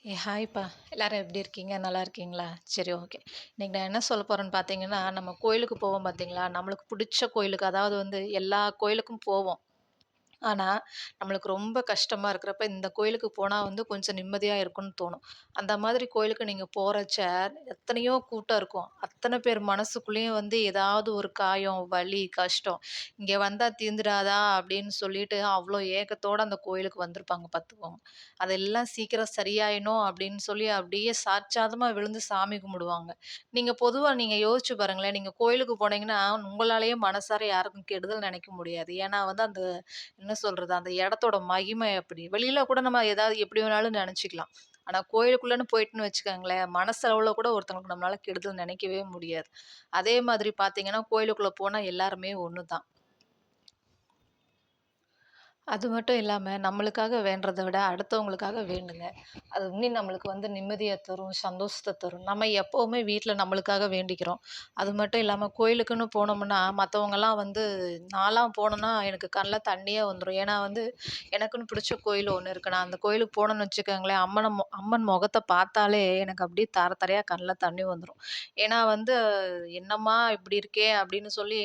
ஹாய்ப்பா. எல்லாரும் எப்படி இருக்கீங்க? நல்லா இருக்கீங்களா? சரி, ஓகே. இன்னைக்கு நான் என்ன சொல்ல போறேன்னு பார்த்தீங்கன்னா, நம்ம கோயிலுக்கு போவோம் பார்த்தீங்களா? நம்மளுக்கு புடிச்ச கோயிலுக்கு அதாவது வந்து எல்லா கோயிலுக்கும் போவோம். ஆனா, நம்மளுக்கு ரொம்ப கஷ்டமா இருக்கிறப்ப, இந்த கோயிலுக்கு போனா வந்து கொஞ்சம் நிம்மதியா இருக்கும்னு தோணும். அந்த மாதிரி கோயிலுக்கு நீங்க போறச்ச, எத்தனையோ கூட்டம் இருக்கும். அத்தன பேர் மனசுக்குள்ளேயும் வந்து ஏதாவது ஒரு காயம், வலி, கஷ்டம். "இங்க வந்தா தீந்துராதா?" அப்படின்னு சொல்லிட்டு, அவ்ளோ ஏக்கத்தோட அந்த கோயிலுக்கு வந்திருப்பாங்க பார்த்துக்கோங்க. அதெல்லாம் சீக்கிரம் சரியாயிடணும் அப்படின்னு சொல்லி, அப்படியே சாட்சாதமா விழுந்து சாமி கும்பிடுவாங்க. நீங்க பொதுவா யோசிச்சு பாருங்களேன். நீங்க கோயிலுக்கு போனீங்கன்னா, உங்களாலேயே மனசார யாருக்கும் கெடுதல் நெனைக்க முடியாது. ஏன்னா வந்து அந்த என்ன சொல்றது? அந்த இடத்தோட மகிமை அப்படி. வெளியில கூட நம்ம ஏதாவது எப்படி வேணாலும் நெனச்சுக்கலாம். ஆனா கோயிலுக்குள்ளன்னு போயிட்டோன்னு வச்சுக்கோங்களேன், மனசளவுல கூட ஒருத்தவங்களுக்கு நம்மளால கெடுதல் நெனைக்கவே முடியாது. அதே மாதிரி பார்த்தீங்கன்னா, கோயிலுக்குள்ள போனா எல்லாருமே ஒண்ணு தான். அது மட்டும் இல்லாம, நம்மளுக்காக வேண்டுறத விட அடுத்தவங்களுக்காக வேண்டுங்க. அது இன்னும் நம்மளுக்கு வந்து நிம்மதிய தரும், சந்தோஷத்த தரும். நம்ம எப்பவுமே வீட்ல நம்மளுக்காக வேண்டிக்கிறோம். அது மட்டும் இல்லாம கோயிலுக்குன்னு போனோம்னா, மத்தவங்கலாம் வந்து நான்லாம் போனேன்னா எனக்கு கண்ல தண்ணியே வந்துரும். ஏன்னா வந்து எனக்குன்னு பிடிச்ச கோயில் ஒண்ணு இருக்கு. நான் அந்த கோயிலுக்கு போனேன்னு வச்சுக்கோங்களேன், அம்மன் முகத்த பார்த்தாலே எனக்கு அப்படியே தார தாரையா கண்ல தண்ணி வந்துரும். ஏன்னா வந்து, "என்னம்மா இப்படி இருக்கே!" அப்படின்னு சொல்லி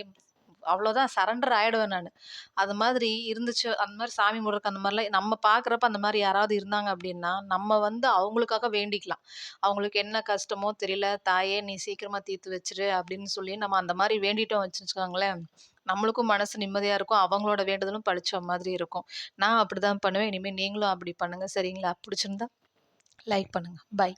அவ்வளோதான் சரண்டர் ஆயிடுவேன் நானு. அது மாதிரி இருந்துச்சு. அந்த மாரி சாமி முறக்கு அந்த மாரிலாம் நம்ம பார்க்குறப்ப அந்த மாரி யாராவது இருந்தாங்க அப்டின்னா, நம்ம வந்து அவங்களுக்காக வேண்டிக்கலாம். அவங்களுக்கு என்ன கஷ்டமோ தெரியல, "தாயே நீ சீக்கிரமா தீர்த்து வச்சுரு" அப்டின்னு சொல்லி நம்ம அந்த மாரி வேண்டிட்டோம் வச்சுக்கோங்களேன், நம்மளுக்கும் மனசு நிம்மதியா இருக்கும். அவங்களோட வேண்டுதலும் பலிச்ச மாதிரி இருக்கும். நான் அப்படிதான் பண்ணுவேன். இனிமே நீங்களும் அப்படி பண்ணுங்க. சரிங்களா? புடிச்சிருந்தா லைக் பண்ணுங்க. பை.